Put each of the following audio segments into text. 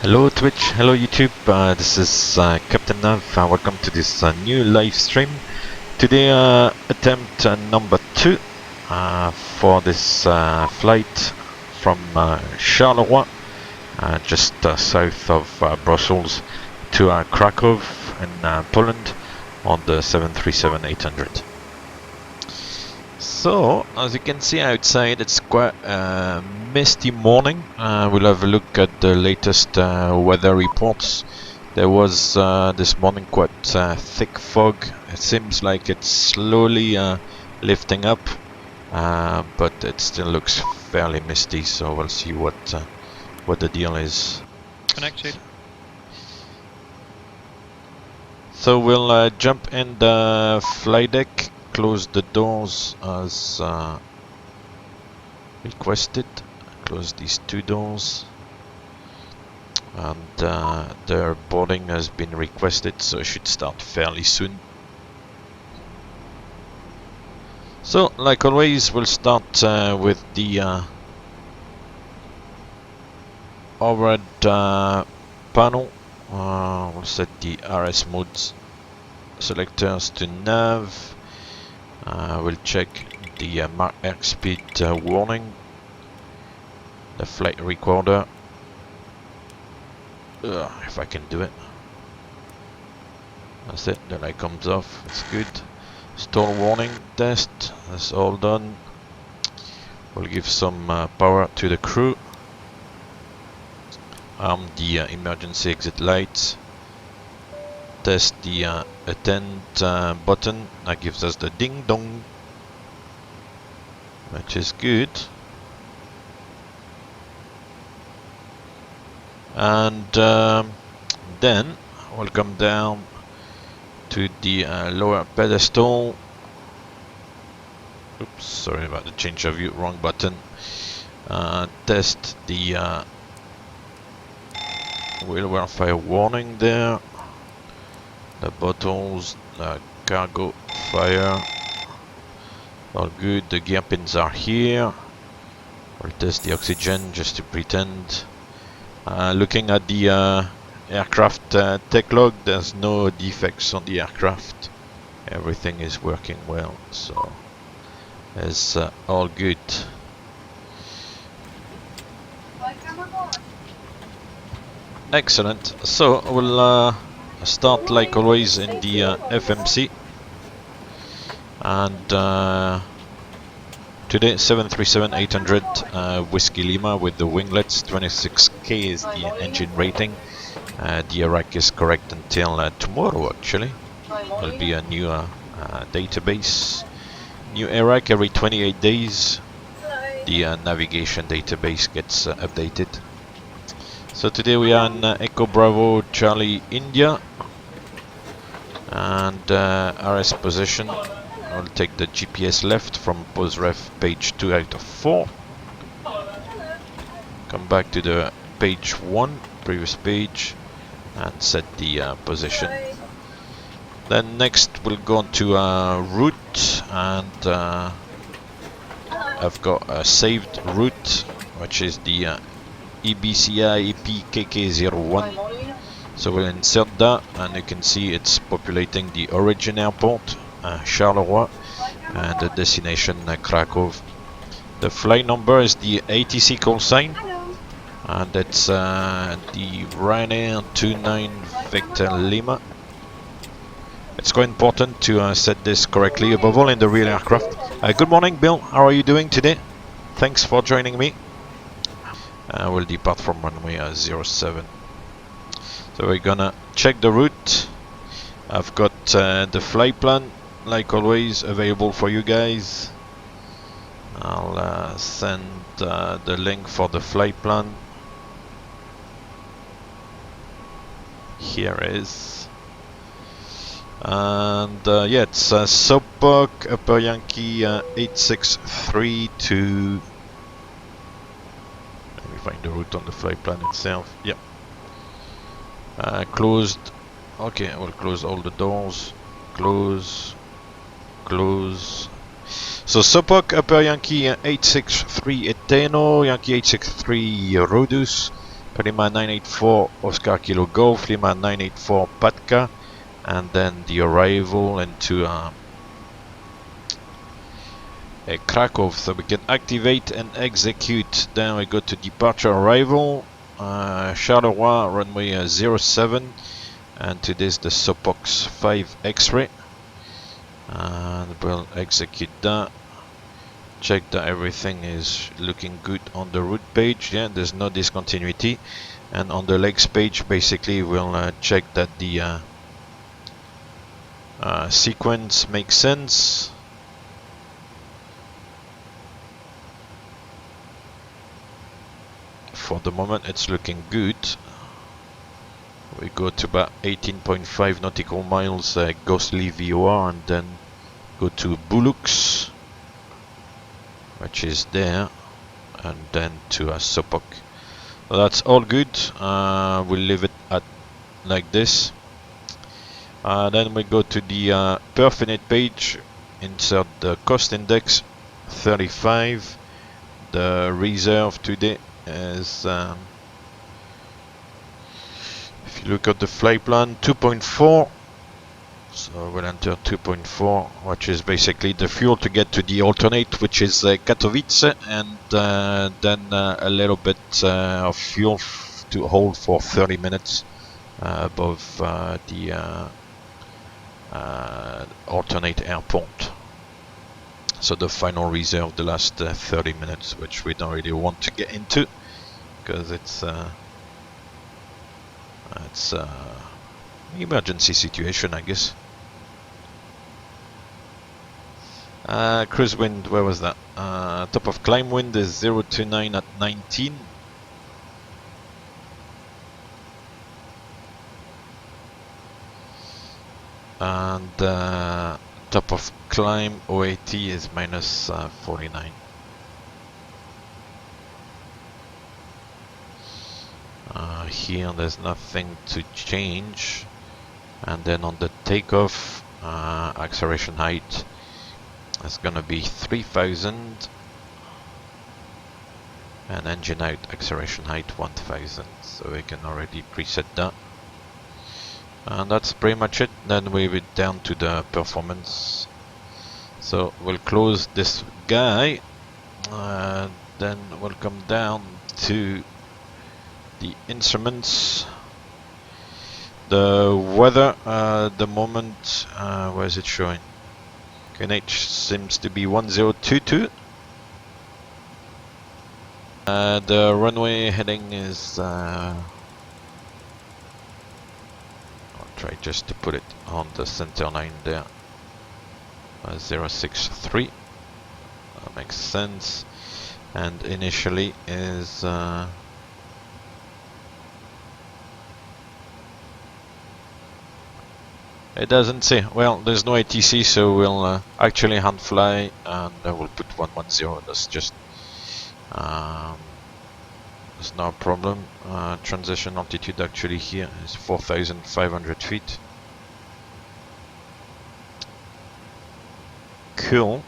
Hello Twitch, hello YouTube, this is Captain Nav, welcome to this new live stream. Today attempt number 2 for this flight from Charleroi, just south of Brussels, to Krakow in Poland on the 737-800. So, as you can see outside, it's quite a misty morning. We'll have a look at the latest weather reports. There was this morning quite thick fog. It seems like it's slowly lifting up, but it still looks fairly misty. So we'll see what the deal is. Connected. So we'll jump in the flight deck. Close the doors as requested. Close these two doors, and their boarding has been requested, so it should start fairly soon. So, like always, we'll start with the overhead panel. We'll set the RS modes selectors to nav. We'll check the Mach airspeed warning, the flight recorder, if I can do it. That's it, the light comes off, it's good. Stall warning test, that's all done. We'll give some power to the crew. Arm the emergency exit lights. Test the attend button, that gives us the ding dong, which is good. And then we'll come down to the lower pedestal. Oops, sorry about the change of view, wrong button. Test the wheel welfare warning there. The bottles, the cargo fire, all good. The gear pins are here. We'll test the oxygen just to pretend. Looking at the aircraft tech log, there's no defects on the aircraft. Everything is working well, so it's all good. Excellent. So we'll start like always in the FMC, and today 737-800 Whiskey Lima with the winglets. 26k is the engine rating. The Iraq is correct until tomorrow. Actually, there'll be a new database. New Iraq every 28 days. The navigation database gets updated. So today we are in Echo Bravo Charlie India, and RS position. I'll take the GPS left from pose ref page 2 out of 4. Come back to the page 1, previous page, and set the position. Then next we'll go on to route, and I've got a saved route, which is the EBCI EPKK01. So we'll insert that, and you can see it's populating the origin airport, Charleroi, and the destination, Krakow. The flight number is the ATC call sign, and it's the Ryanair 29 Victor Lima. It's quite important to set this correctly, above all in the real aircraft. Good morning, Bill. How are you doing today? Thanks for joining me. We'll depart from runway 07. So we're gonna check the route. I've got the flight plan, like always, available for you guys. I'll send the link for the flight plan. Here is. And yeah, it's Sopok Upper Yankee 863 to. Let me find the route on the flight plan itself. Yep. Closed. Okay, I will close all the doors. Close. Close. So Sopok Upper Yankee 863 Eteno, Yankee 863 Rodus, Lima 984 Oscar Kilo Golf, Lima 984 Patka, and then the arrival into Krakow. So we can activate and execute. Then we go to departure arrival, Charleroi runway 07, and to this the Sopox 5 X-ray, and we'll execute that. Check that everything is looking good on the route page. Yeah, there's no discontinuity, and on the legs page basically we'll check that the sequence makes sense. For the moment it's looking good. We go to about 18.5 nautical miles ghostly VOR, and then go to Bulux, which is there, and then to a Sopok. So that's all good. We'll leave it at like this. Then we go to the Perfinite page, insert the cost index 35. The reserve today is, if you look at the flight plan, 2.4. So we'll enter 2.4, which is basically the fuel to get to the alternate, which is Katowice, and then a little bit of fuel to hold for 30 minutes above the alternate airport. So the final reserve, the last 30 minutes, which we don't really want to get into because it's emergency situation, I guess. Cruise wind, where was that? Top of climb wind is 029 at 19. And top of climb OAT is minus 49. Here there's nothing to change, and then on the takeoff, acceleration height is gonna be 3000, and engine out acceleration height 1000, so we can already preset that. And that's pretty much it. Then we will down to the performance. So we'll close this guy, then we'll come down to the instruments. The weather, the moment, where is it showing? QNH seems to be 1022. The runway heading is, I'll try just to put it on the center line there, 063. That makes sense. And initially is it doesn't say. Well, there's no ATC, so we'll actually hand fly, and we'll put 110. That's just there's no problem. Transition altitude actually here is 4,500 feet. Cool.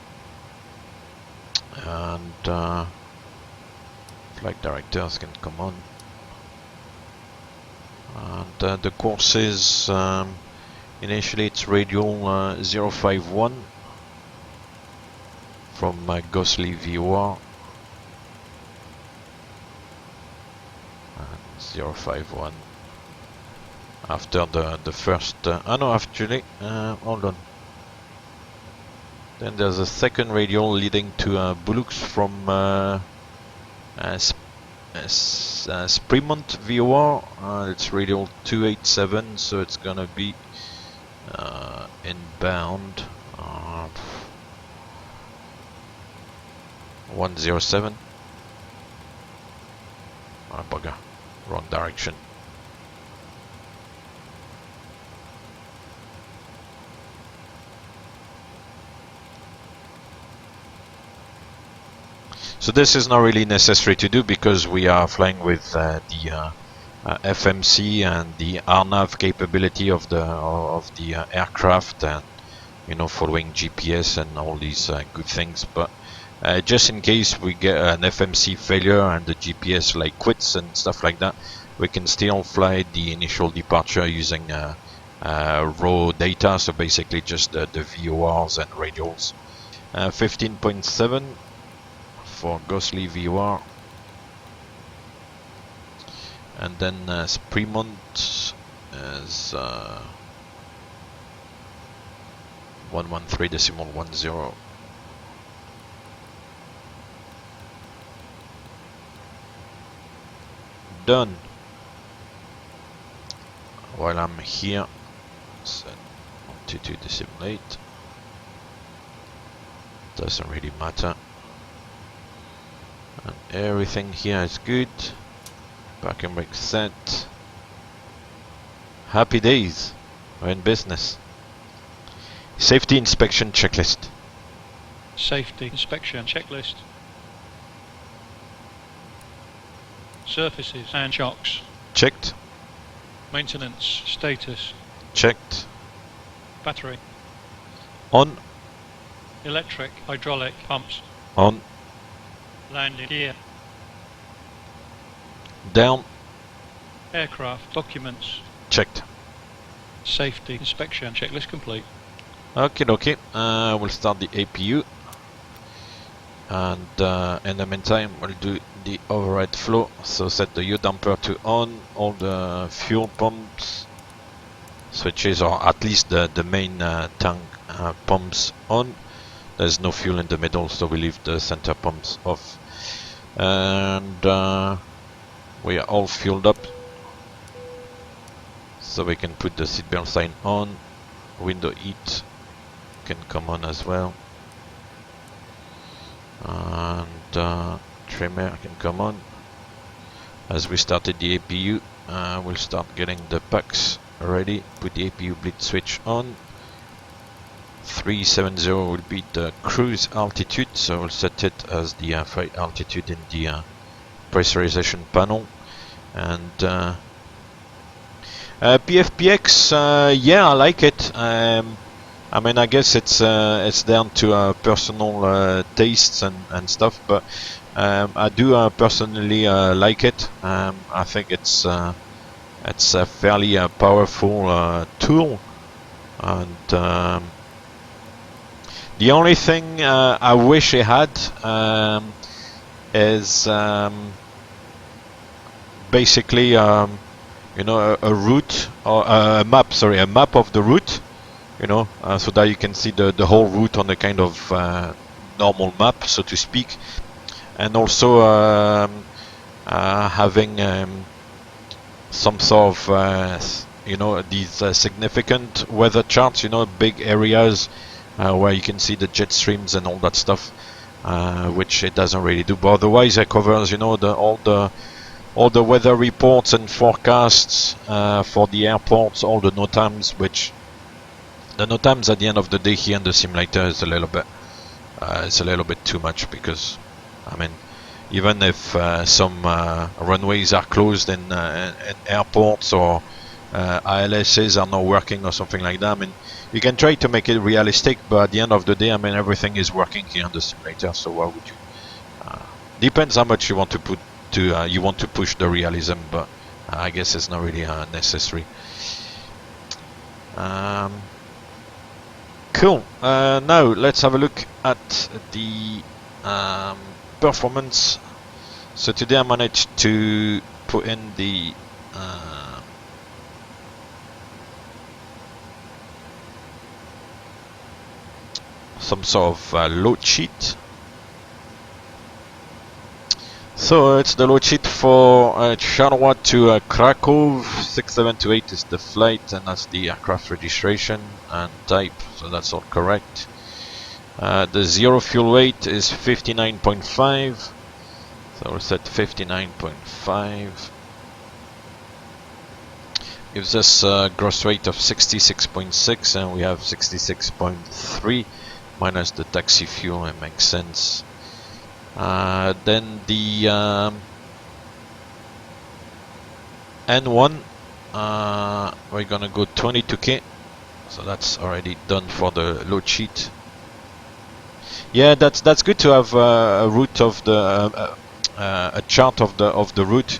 And flight directors can come on. And the course is initially it's radial 051 from Ghostly VOR, and 051 after the first no, actually hold on, then there's a second radial leading to Bulux from Sprimont VOR. It's radial 287, so it's gonna be inbound 107. Oh bugger, wrong direction. So this is not really necessary to do because we are flying with the FMC and the RNAV capability of the aircraft, and you know, following GPS and all these good things. But just in case we get an FMC failure and the GPS like quits and stuff like that, we can still fly the initial departure using raw data, so basically just the VORs and radials. 15.7 for Ghostly VOR, and then Spremont is 113.10. Done. While I'm here, set altitude to simulate. Doesn't really matter. And everything here is good. Parking brake set. Happy days. We're in business. Safety inspection checklist. Safety inspection checklist. Surfaces and shocks. Checked. Maintenance status. Checked. Battery. On. Electric, hydraulic pumps. On. Landing gear. Down. Aircraft documents. Checked. Safety inspection checklist complete. Okay. We'll start the APU. And in the meantime, we'll do the override flow. So set the U damper to on, all the fuel pumps switches, or at least the main tank pumps on. There's no fuel in the middle, so we leave the center pumps off. And we are all fueled up, so we can put the seatbelt sign on. Window heat can come on as well. And trimmer can come on. As we started the APU, we'll start getting the packs ready. Put the APU bleed switch on. 370 will be the cruise altitude, so we'll set it as the flight altitude in the pressurization panel. And PFPX, yeah, I like it. I mean, I guess it's down to personal tastes and stuff, but I do personally like it. I think it's a fairly powerful tool, and the only thing I wish it had is basically you know, a route, or a map. Sorry, a map of the route. You know, so that you can see the whole route on a kind of normal map, so to speak, and also having some sort of you know, these significant weather charts. You know, big areas where you can see the jet streams and all that stuff, which it doesn't really do. But otherwise, it covers, you know, all the weather reports and forecasts for the airports, all the NOTAMs, which the NOTAMs at the end of the day here in the simulator is a little bit too much, because I mean, even if some runways are closed in airports, or ILSs are not working or something like that, I mean, you can try to make it realistic, but at the end of the day, I mean, everything is working here in the simulator, so why would you? Depends how much you want to put to you want to push the realism, but I guess it's not really necessary. Cool. Now let's have a look at the performance. So today I managed to put in the some sort of load sheet. So it's the load sheet for Charleroi to Krakow. 6728 is the flight, and that's the aircraft registration and type, so that's all correct. The zero fuel weight is 59.5, so we'll set 59.5. Gives us a gross weight of 66.6, and we have 66.3 minus the taxi fuel. It makes sense. Then the N1, we're gonna go 22k, so that's already done for the load sheet. Yeah, that's good to have a route of the a chart of the route,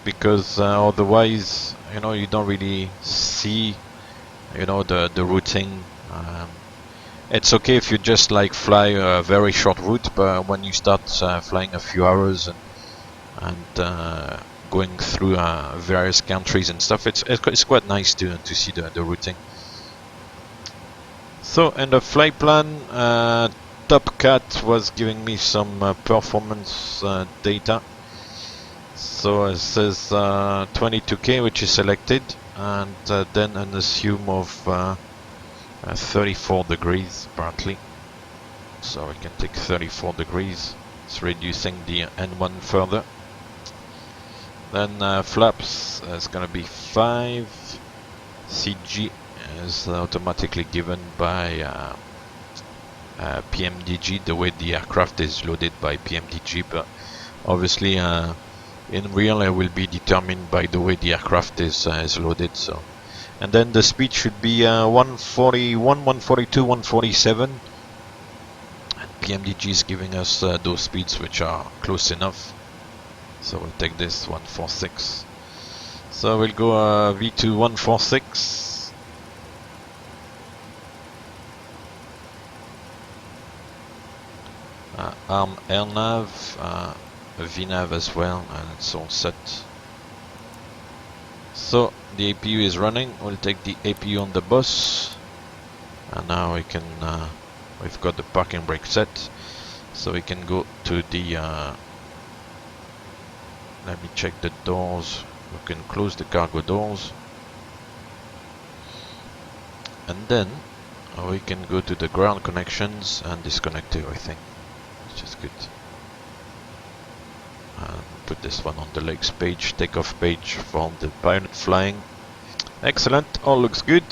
because otherwise, you know, you don't really see, you know, the routing. It's okay if you just like fly a very short route, but when you start flying a few hours and going through various countries and stuff, it's quite nice to see the routing. So in the flight plan, Top Cat was giving me some performance data. So it says 22k, which is selected, and then an assume of 34 degrees apparently. So we can take 34 degrees. It's reducing the N1 further. Then flaps is going to be 5. CG is automatically given by PMDG, the way the aircraft is loaded by PMDG, but obviously in real it will be determined by the way the aircraft is loaded. So, and then the speed should be 141, 142, 147, and PMDG is giving us those speeds which are close enough. So we'll take this 146. So we'll go V2 146. Arm LNAV, VNAV as well, and it's all set. So the APU is running. We'll take the APU on the bus, and now we can. We've got the parking brake set, so we can go to the. Let me check the doors. We can close the cargo doors, and then we can go to the ground connections and disconnect everything, which is good. And put this one on the legs page, takeoff page for the pilot flying. Excellent, all looks good.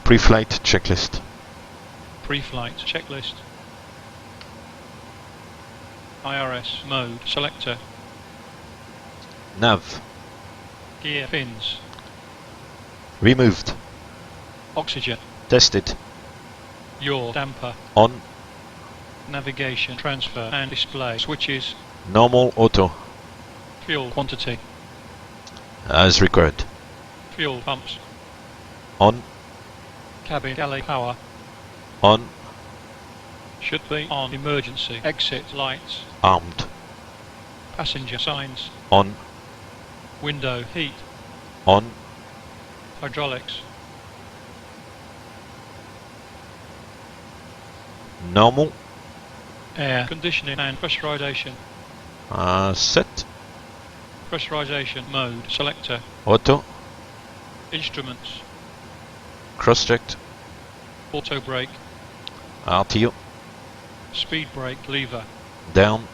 Pre-flight checklist. Pre-flight checklist. IRS mode selector. Nav. Gear pins. Removed. Oxygen. Tested. Yaw damper. On. Navigation transfer and display switches. Normal auto. Fuel quantity. As required. Fuel pumps. On. Cabin galley power. On. Should be on. Emergency exit lights. Armed. Passenger signs. On. Window heat. On. Hydraulics. Normal. Air conditioning and pressurization. Set. Pressurization mode selector. Auto. Instruments. Cross-checked. Auto brake. RTO. Speed brake lever. Down.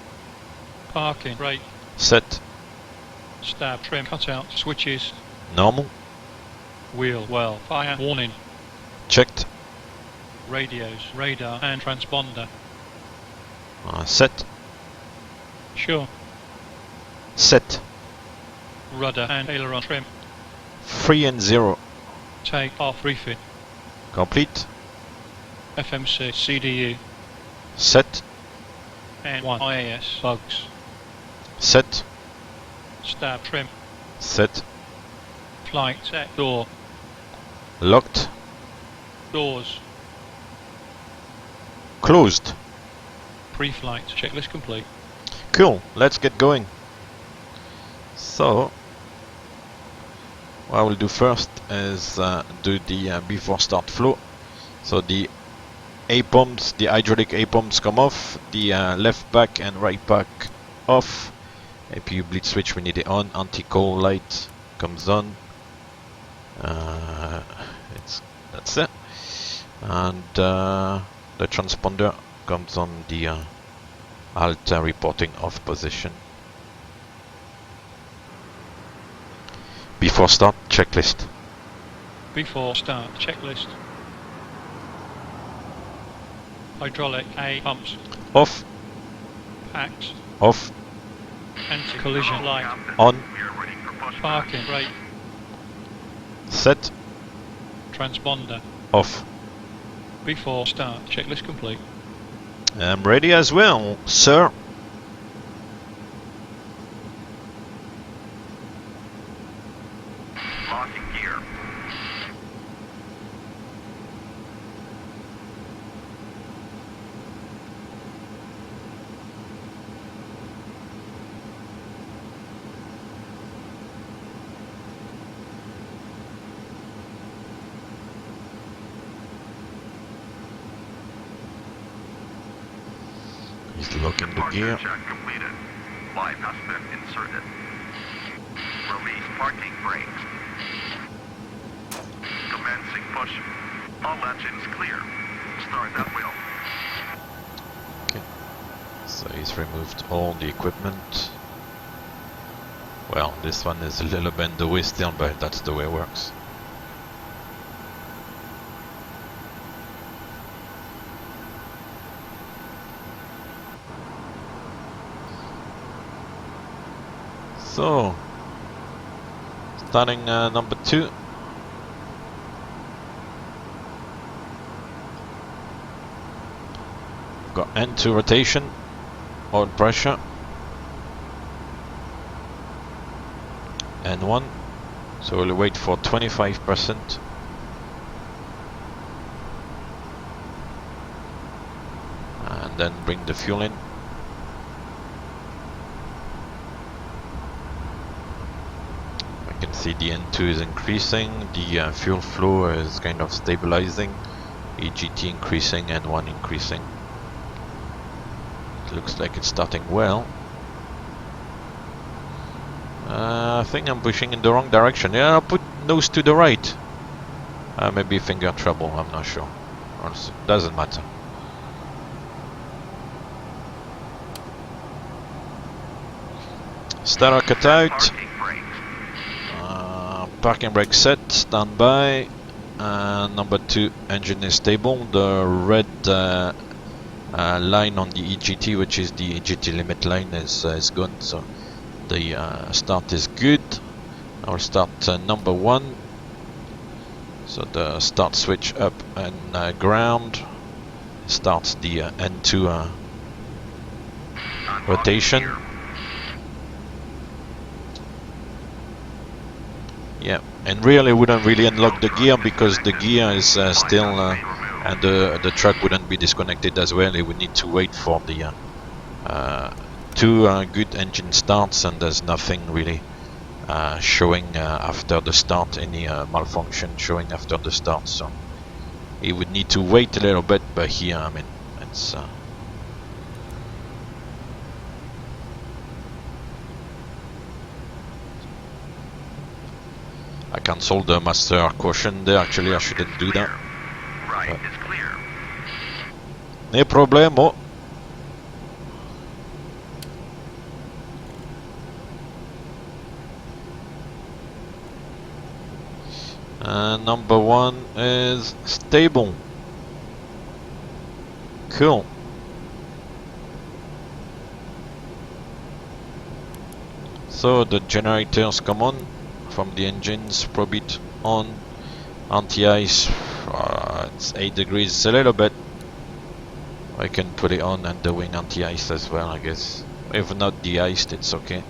Parking brake. Set. Stab trim cutout switches. Normal. Wheel well fire warning. Checked. Radios, radar and transponder. Set. Sure. Set. Rudder and aileron trim. 3 and 0. Take off refit. Complete. FMC CDU. Set. and 1 IAS bugs. Set. Stab trim. Set. Flight set door. Locked. Doors. Closed. Pre-flight checklist complete. Cool, let's get going. So, what I will do first is do the before start flow. So the A pumps, the hydraulic A pumps come off, the left back and right back off. APU bleed switch, we need it on. Anti-coal light comes on. That's it. And the transponder comes on the alt reporting off position. Before start checklist. Before start checklist. Hydraulic A pumps. Off. Packs. Off. Anti-collision light. On. Parking brake. Set. Transponder. Off. Before start, checklist complete. I'm ready as well, sir. Locking gear. He's locking the Departure gear. check completed. Live has been inserted. Release parking brakes. Commencing push. All engines clear. Start at will. Okay. So he's removed all the equipment. Well, this one is a little bit in the way still, but that's the way it works. So, starting number 2. Got N2 rotation, oil pressure, N1. So we'll wait for 25%. And then bring the fuel in. You can see the N2 is increasing, the fuel flow is kind of stabilizing, EGT increasing, N1 increasing. It looks like it's starting well. I think I'm pushing in the wrong direction. Yeah, I'll put nose to the right. Maybe finger trouble, I'm not sure. Honestly, doesn't matter. Starter cut out. Parking brakes. Parking brake set, standby. Number 2, engine is stable. The red line on the EGT, which is the EGT limit line, is gone. So the start is good. I'll start number 1. So the start switch up and ground starts the N2 rotation. Yeah, and really wouldn't really unlock the gear because the gear is still and the truck wouldn't be disconnected as well. It would need to wait for the 2 good engine starts, and there's nothing really showing after the start, any malfunction showing after the start. So it would need to wait a little bit, but here, I mean, it's I cancelled the master caution there. Actually, I shouldn't do that. Right is clear. No problemo. Number 1 is stable. Cool. So the generators come on from the engines, probe it on, anti-ice, it's 8 degrees, it's a little bit. I can put it on and the wing anti-ice as well, I guess. If not de-iced, it's okay.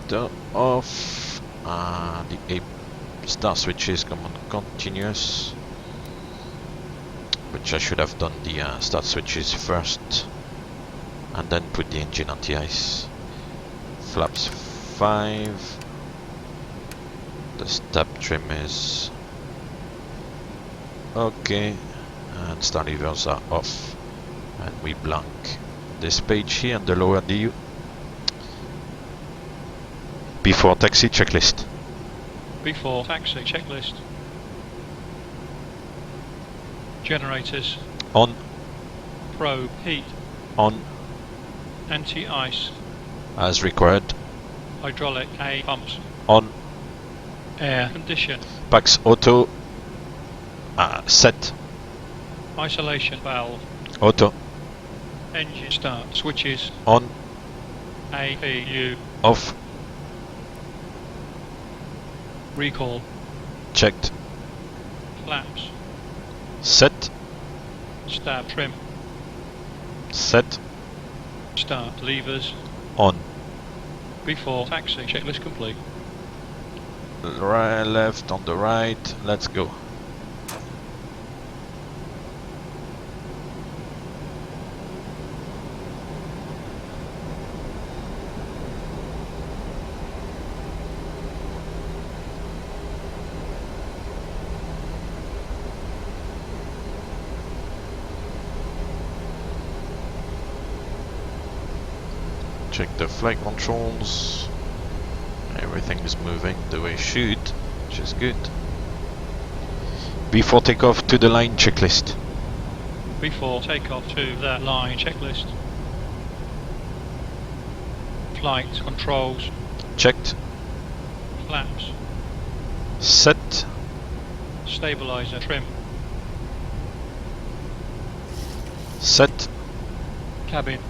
The off, the start switches come on continuous, which I should have done the start switches first and then put the engine anti-ice. Flaps 5. The step trim is okay, and start levers are off, and we blank this page here and the lower DU. Before taxi checklist. Before taxi checklist. Generators. On. Probe heat. On. Anti-ice. As required. Hydraulic A pumps. On. Air condition. Pax auto. Set. Isolation valve. Auto. Engine start switches. On. APU. Off. Recall. Checked. Flaps. Set. Stab. Trim. Set. Start. Levers. On. Before taxi. Checklist complete. Right, left, on the right. Let's go. Check the flight controls. Everything is moving the way it should, which is good. Before takeoff, to the line checklist. Before takeoff to the line checklist. Flight controls. Checked. Flaps. Set. Stabilizer. Trim. Set. Cabin.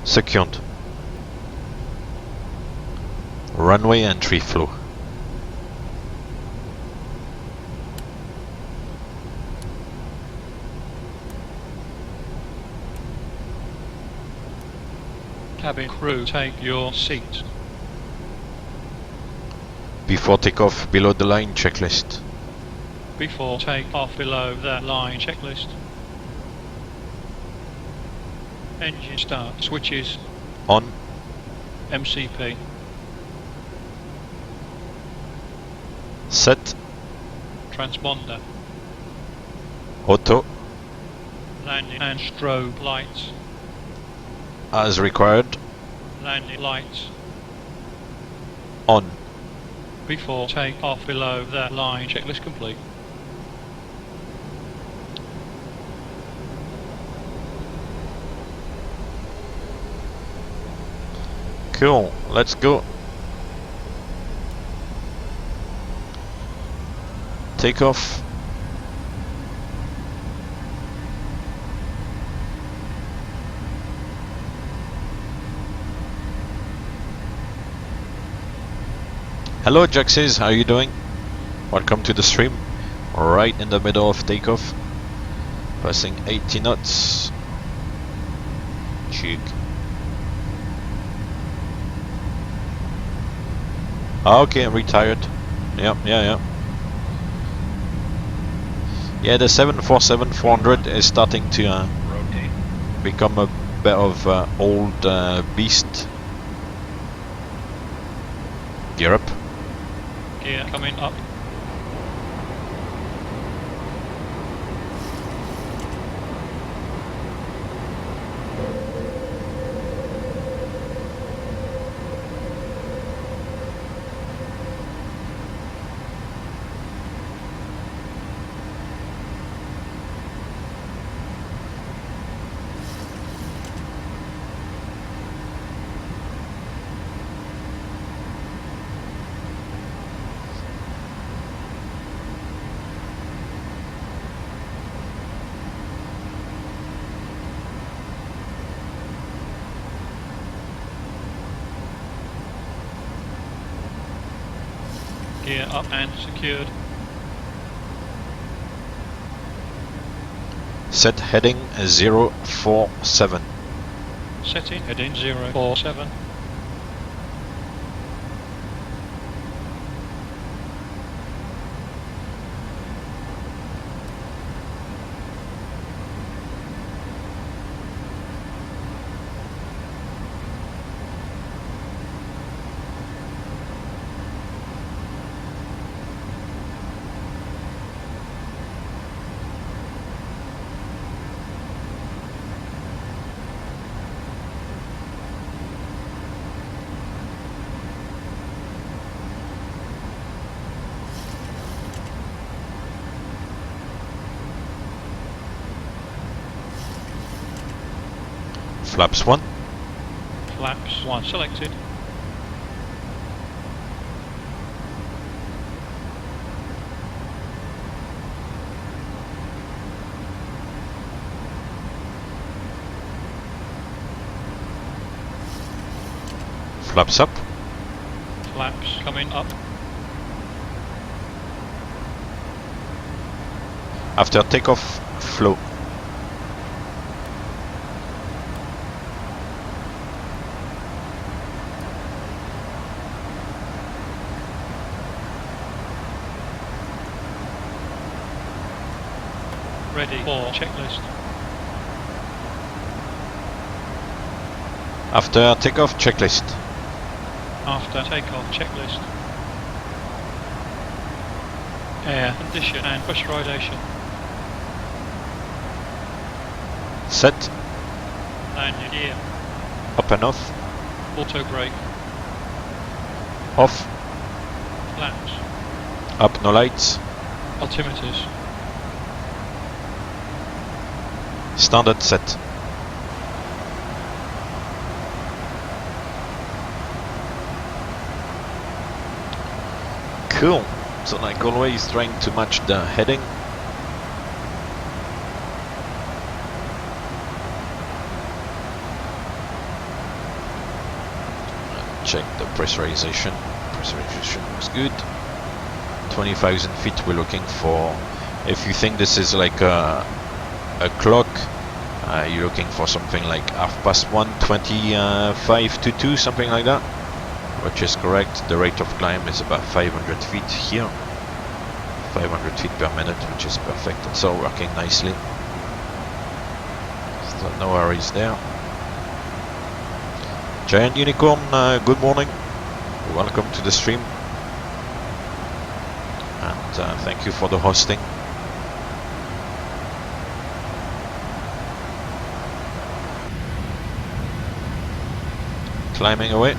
Secured. Runway entry flow. Cabin crew, take your seat. Before takeoff, below the line checklist. Before takeoff, below the line checklist. Engine start. Switches. On. MCP. Set. Transponder. Auto. Landing and strobe lights. As required. Landing lights. On. Before takeoff, below the line checklist complete. Cool, let's go. Takeoff. Hello Jaxes, how are you doing? Welcome to the stream. Right in the middle of takeoff. Passing 80 knots. Cheek. Okay, I'm retired. Yeah. Yeah, the 747-400 is starting to become a bit of old beast. Gear up. Gear coming up. Gear up and secured. Set heading 047. Setting heading 047. Flaps 1. Flaps 1 selected. Flaps up. Flaps coming up. After takeoff, flow. Ready for checklist. After takeoff, checklist. After takeoff, checklist. Air condition and pressurization. Set. Landing gear. Up and off. Auto brake. Off. Flaps. Up, no lights. Altimeters. Standard set. Cool. So like always, trying to match the heading. Check the pressurization. Pressurization was good. 20,000 feet we're looking for. If you think this is like a clock, you're looking for something like 1:30, 25 to 2, something like that, which is correct. The rate of climb is about 500 feet here, 500 feet per minute, which is perfect. It's all working nicely, so no worries there. Giant Unicorn, good morning, welcome to the stream, and thank you for the hosting. Climbing away.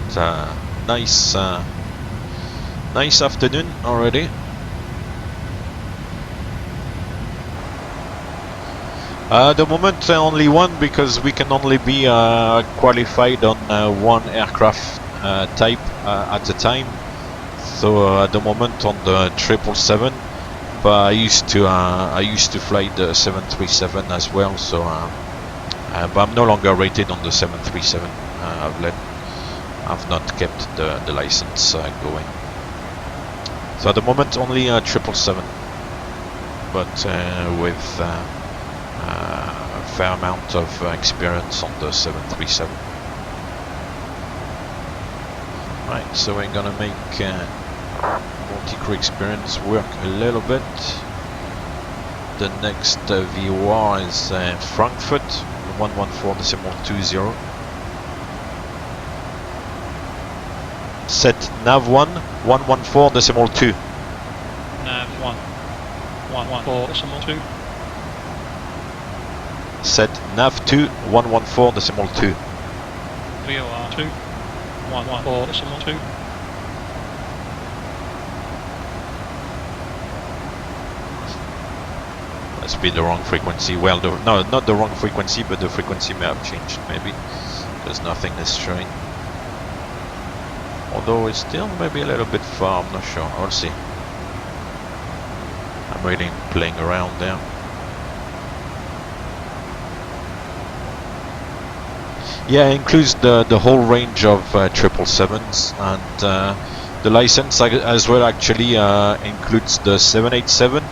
It's a nice nice afternoon already. The moment only one, because we can only be qualified on one aircraft type at a time. So at the moment on the 777, but I used to fly the 737 as well. So but I'm no longer rated on the 737. I've not kept the license going. So at the moment only 777, but with a fair amount of experience on the 737. Right, so we're gonna make multi-crew experience work a little bit. The next VOR is Frankfurt 114.20. Set nav 1 114.2. Nav 1 114.2. Set nav 2 114.2. VOR 2 114.2. Must be the wrong frequency. Well, no, not the wrong frequency, but the frequency may have changed maybe, because nothing is showing. Although it's still maybe a little bit far, I'm not sure. I'll see. I'm really playing around there. Yeah, it includes the whole range of 777s, and the license as well actually includes the 787.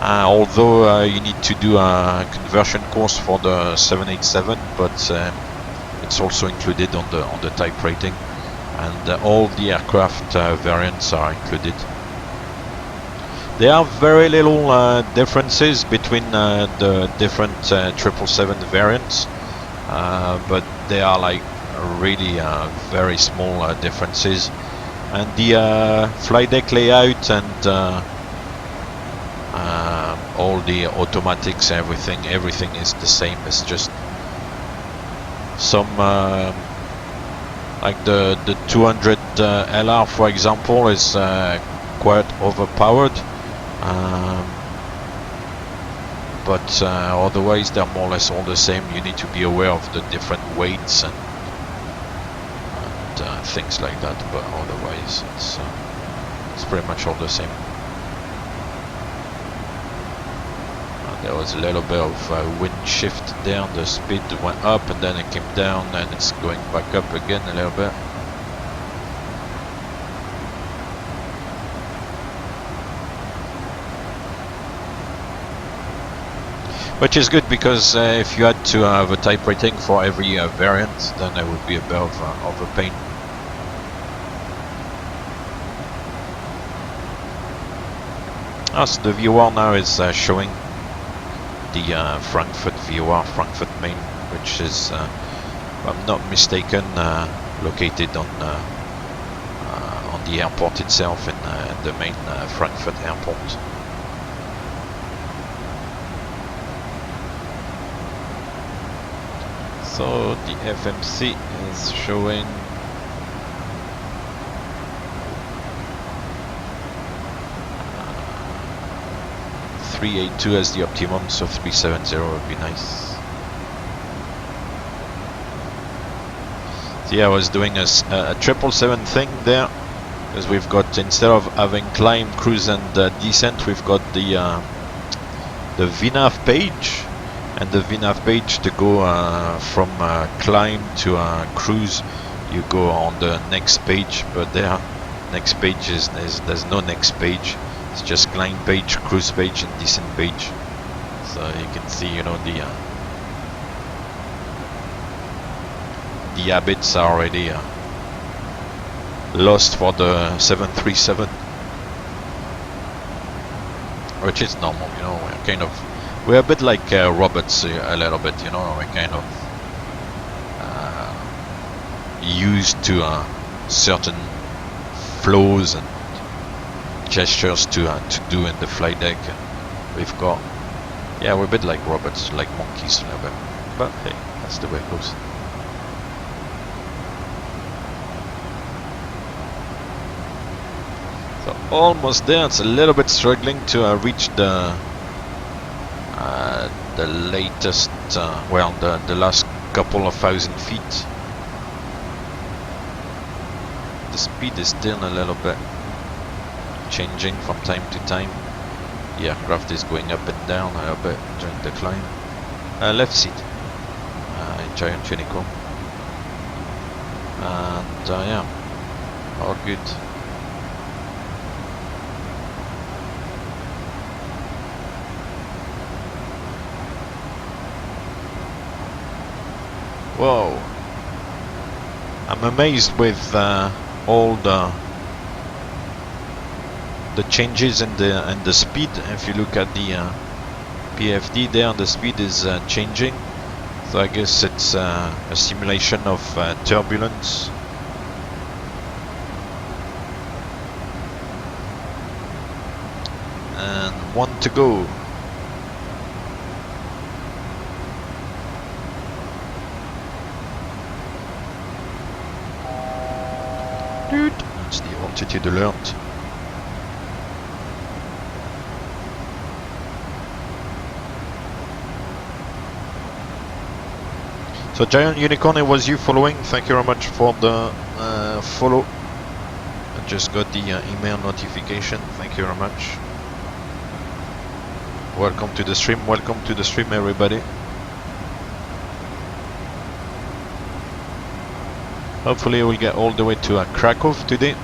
Although you need to do a conversion course for the 787, but it's also included on the type rating, and all the aircraft variants are included. There are very little differences between the different 777 variants, but they are like really very small differences, and the flight deck layout and all the automatics, everything is the same. It's just some like the 200 LR, for example, is quite overpowered, but otherwise they're more or less all the same. You need to be aware of the different weights and things like that, but otherwise it's pretty much all the same. There was a little bit of wind shift there. The speed went up and then it came down, and it's going back up again a little bit. Which is good because if you had to have a type rating for every variant, then it would be a bit of a pain. So the VOR now is showing the Frankfurt VOR, Frankfurt Main, which is, if I'm not mistaken, located on the airport itself in the main Frankfurt airport. So the FMC is showing 382 as the optimum, so 370 would be nice. So yeah, I was doing a 777 thing there, because we've got, instead of having climb, cruise and descent, we've got the VNAV page, and the VNAV page to go from climb to cruise, you go on the next page, but there, next page is there's no next page. It's just climb page, cruise page, and descent page. So you can see, you know, the habits are already lost for the 737, which is normal, you know. We're a bit like robots, a little bit, you know. We're kind of used to certain flows and gestures to do in the flight deck. We've got, yeah, we're a bit like robots, like monkeys a little bit, but hey, that's the way it goes. So almost there. It's a little bit struggling to reach the latest, well, the last couple of thousand feet. The speed is still a little bit changing from time to time. The aircraft is going up and down a little bit during the climb. Left seat, giant unicorn, and yeah, all good. Whoa! I'm amazed with all the changes in the speed. If you look at the PFD there, the speed is changing. So I guess it's a simulation of turbulence. And 1 to go. That's the altitude alert. So Giant Unicorn, it was you following. Thank you very much for the follow. I just got the email notification. Thank you very much. Welcome to the stream. Welcome to the stream, everybody. Hopefully we'll get all the way to Krakow today.